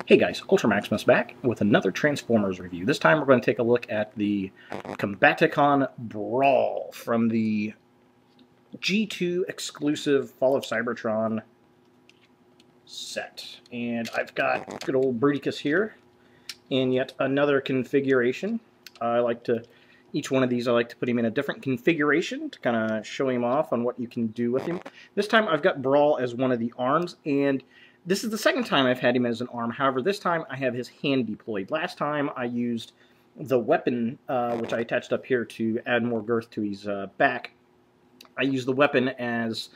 Hey guys, Ultra Maximus back with another Transformers review. This time we're going to take a look at the Combaticon Brawl from the G2 exclusive Fall of Cybertron set. And I've got good old Bruticus here in yet another configuration. Each one of these I like to put him in a different configuration to kind of show him off on what you can do with him. This time I've got Brawl as one of the arms, and this is the second time I've had him as an arm. However, this time I have his hand deployed. Last time I used the weapon, which I attached up here to add more girth to his back. I used the weapon as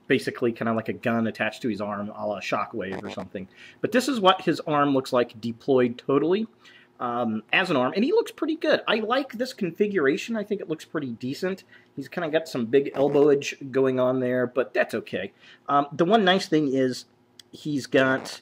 basically kind of like a gun attached to his arm, a la Shockwave or something. But this is what his arm looks like deployed totally as an arm, and he looks pretty good. I like this configuration. I think it looks pretty decent. He's kind of got some big elbowage going on there, but that's okay. The one nice thing is he's got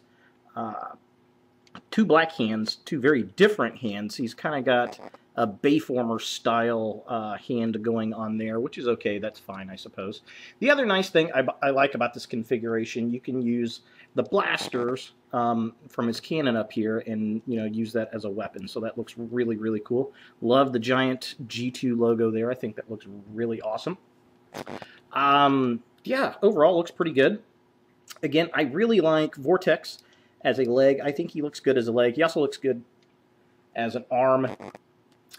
two black hands, two very different hands. He's kind of got a Bayformer style hand going on there, which is okay. That's fine, I suppose. The other nice thing I like about this configuration, you can use the blasters from his cannon up here and use that as a weapon. So that looks really, really cool. Love the giant G2 logo there. I think that looks really awesome. Yeah, overall looks pretty good. Again, I really like Vortex as a leg. I think he looks good as a leg. He also looks good as an arm.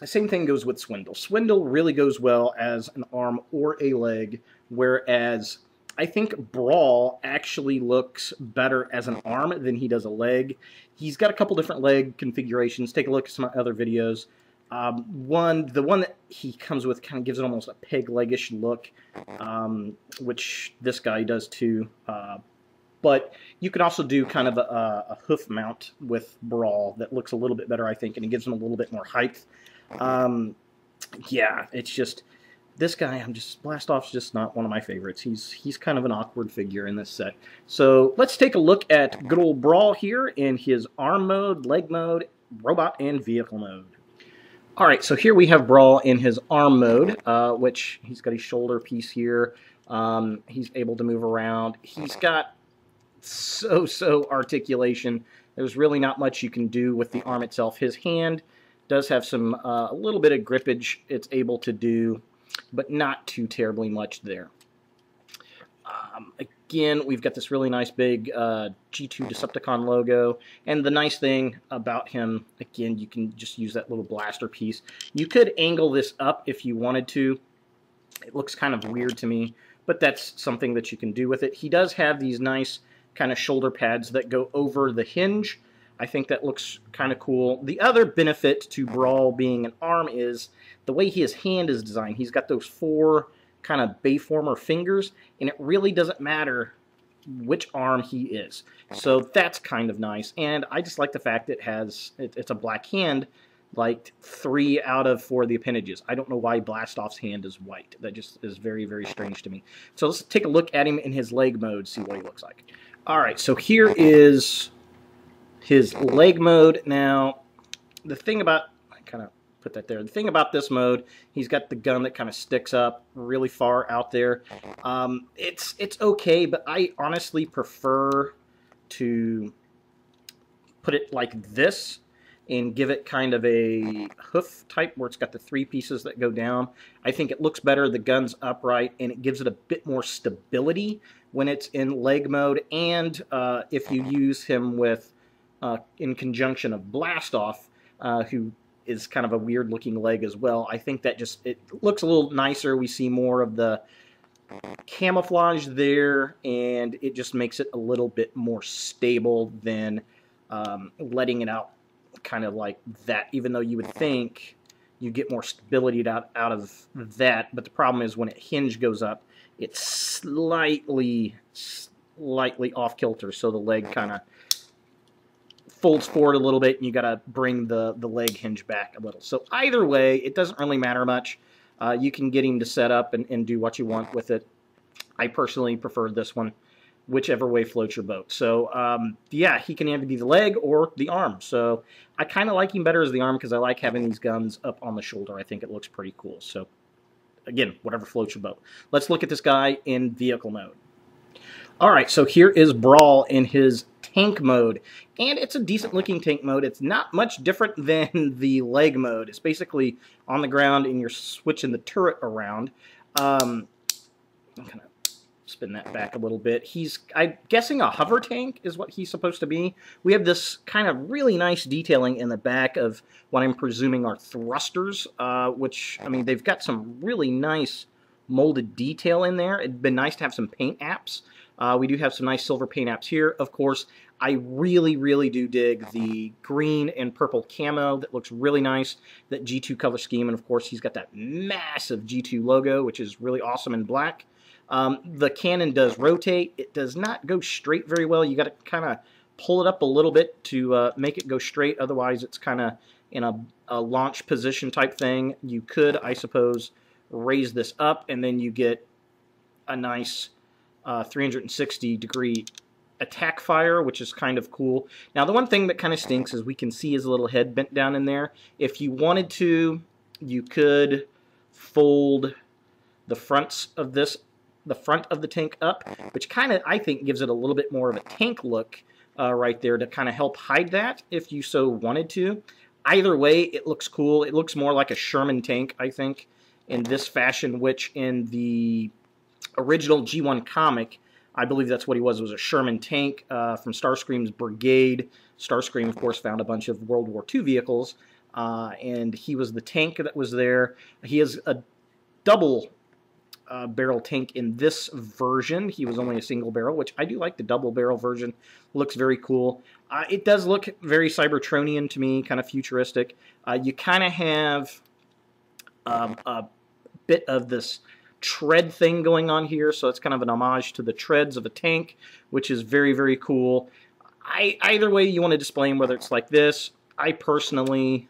The same thing goes with Swindle. Swindle really goes well as an arm or a leg, whereas I think Brawl actually looks better as an arm than he does a leg. He's got a couple different leg configurations. Take a look at some other videos. The one that he comes with kind of gives it almost a peg leg-ish look, which this guy does too. But you could also do kind of a hoof mount with Brawl that looks a little bit better, I think, and it gives him a little bit more height. Yeah, it's just this guy. Blastoff's just not one of my favorites. He's kind of an awkward figure in this set. So let's take a look at good old Brawl here in his arm mode, leg mode, robot, and vehicle mode. All right, so here we have Brawl in his arm mode, which he's got his shoulder piece here. He's able to move around. He's got so articulation. There's really not much you can do with the arm itself. His hand does have some a little bit of grippage it's able to do, but not too terribly much there. Again, we've got this really nice big G2 Decepticon logo, and the nice thing about him, again, you can just use that little blaster piece. You could angle this up if you wanted to. It looks kind of weird to me, but that's something that you can do with it. He does have these nice kind of shoulder pads that go over the hinge. I think that looks kind of cool. The other benefit to Brawl being an arm is the way his hand is designed. He's got those four kind of Bayformer fingers, and it really doesn't matter which arm he is. So that's kind of nice. And I just like the fact that it's a black hand, like 3 out of 4 of the appendages. I don't know why Blastoff's hand is white. That just is very, very strange to me. So let's take a look at him in his leg mode, see what he looks like. All right, so here is his leg mode. Now, the thing about, I kind of put that there, the thing about this mode, he's got the gun that kind of sticks up really far out there. It's okay, but I honestly prefer to put it like this and give it kind of a hoof type where it's got the 3 pieces that go down. I think it looks better, the gun's upright, and it gives it a bit more stability when it's in leg mode. And if you use him with in conjunction of Blastoff, who is kind of a weird looking leg as well, I think that it looks a little nicer. We see more of the camouflage there, and it just makes it a little bit more stable than letting it out kind of like that, even though you would think you get more stability out of that. But the problem is when hinge goes up, it's slightly off kilter, so the leg kind of folds forward a little bit, and you got to bring the leg hinge back a little. So either way, it doesn't really matter much. You can get him to set up and do what you want with it. I personally prefer this one, whichever way floats your boat. So yeah, he can either be the leg or the arm. So I kind of like him better as the arm because I like having these guns up on the shoulder. I think it looks pretty cool. So again, whatever floats your boat. Let's look at this guy in vehicle mode. All right, so here is Brawl in his tank mode, and it's a decent looking tank mode. It's not much different than the leg mode. It's basically on the ground and you're switching the turret around. I'm gonna spin that back a little bit. I'm guessing a hover tank is what he's supposed to be. We have this kind of really nice detailing in the back of what I'm presuming are thrusters, which, I mean, they've got some really nice molded detail in there. It'd been nice to have some paint apps. We do have some nice silver paint apps here. Of course, I really, really do dig the green and purple camo. That looks really nice, that G2 color scheme. And of course, he's got that massive G2 logo, which is really awesome in black. The cannon does rotate. It does not go straight very well. You got to kind of pull it up a little bit to make it go straight. Otherwise, it's kind of in a launch position type thing. You could, I suppose, raise this up, and then you get a nice 360-degree attack fire, which is kind of cool. Now, the one thing that kind of stinks is we can see his little head bent down in there. If you wanted to, you could fold the fronts of this, the front of the tank up, which kind of, I think, gives it a little bit more of a tank look right there to kind of help hide that if you so wanted to. Either way, it looks cool. It looks more like a Sherman tank, I think, in this fashion, which in the original G1 comic, I believe that's what he was a Sherman tank from Starscream's brigade. Starscream, of course, found a bunch of World War II vehicles, and he was the tank that was there. He is a double barrel tank in this version. He was only a single barrel, which I do like the double barrel version. Looks very cool. It does look very Cybertronian to me, kind of futuristic. You kind of have a bit of this tread thing going on here, so it's kind of an homage to the treads of a tank, which is very, very cool. Either way you want to display him, whether it's like this, I personally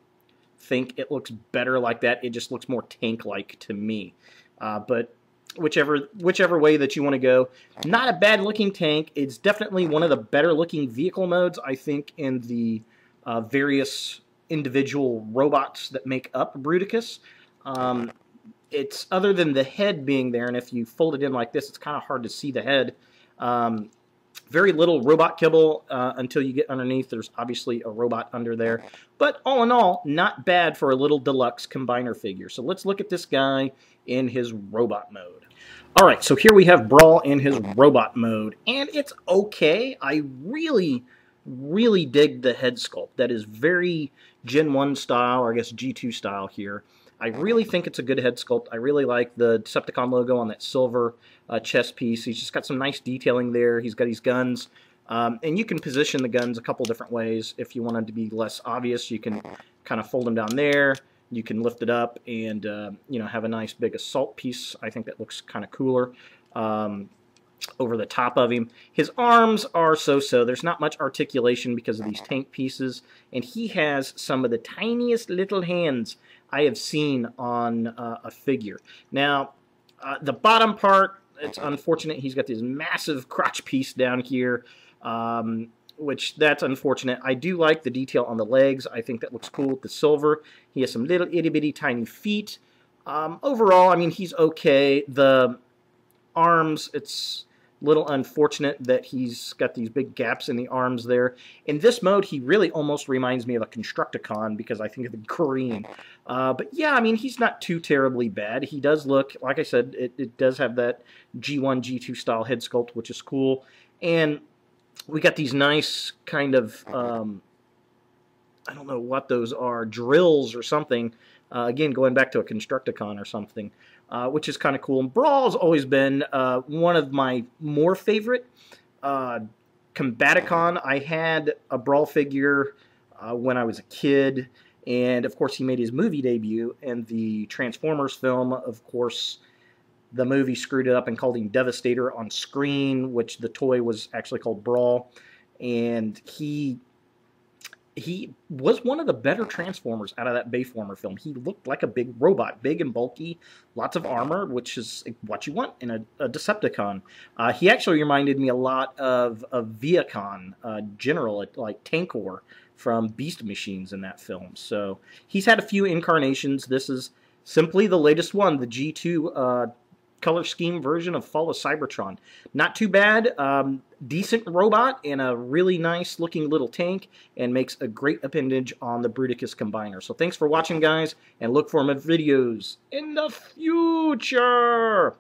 think it looks better like that. It just looks more tank-like to me. But whichever way that you want to go, not a bad looking tank. It's definitely one of the better looking vehicle modes, I think, in the various individual robots that make up Bruticus. It's other than the head being there, and if you fold it in like this, it's kind of hard to see the head. Very little robot kibble until you get underneath. There's obviously a robot under there. But all in all, not bad for a little deluxe combiner figure. So let's look at this guy in his robot mode. Alright, so here we have Brawl in his robot mode. And it's okay. I really, really dig the head sculpt. That is very Gen 1 style, or I guess G2 style here. I really think it's a good head sculpt. I really like the Decepticon logo on that silver chest piece. He's just got some nice detailing there. He's got his guns. And you can position the guns a couple different ways. If you want them to be less obvious, you can kind of fold them down there. You can lift it up and you know, have a nice big assault piece. I think that looks kind of cooler over the top of him. His arms are so-so. There's not much articulation because of these tank pieces. And he has some of the tiniest little hands I have seen on a figure. Now, the bottom part, it's unfortunate. He's got this massive crotch piece down here, which that's unfortunate. I do like the detail on the legs. I think that looks cool with the silver. He has some little itty-bitty tiny feet. Overall, I mean, he's okay. The arms, it's a little unfortunate that he's got these big gaps in the arms there. In this mode, he really almost reminds me of a Constructicon because I think of the green. But yeah, I mean, he's not too terribly bad. He does look, like I said, it does have that G1, G2 style head sculpt, which is cool. And we got these nice kind of, I don't know what those are, drills or something. Again, going back to a Constructicon or something. Which is kind of cool. And Brawl's always been one of my more favorite. Combaticon, I had a Brawl figure when I was a kid, and of course he made his movie debut in the Transformers film. Of course, the movie screwed it up and called him Devastator on screen, which the toy was actually called Brawl, and he was one of the better Transformers out of that Bayformer film. He looked like a big robot, big and bulky, lots of armor, which is what you want in a Decepticon. He actually reminded me a lot of Viacon General, like Tankor from Beast Machines in that film. So he's had a few incarnations. This is simply the latest one, the G2 color scheme version of Fall of Cybertron. Not too bad. decent robot and a really nice looking little tank, and makes a great appendage on the Bruticus Combiner. So thanks for watching, guys, and look for my videos in the future!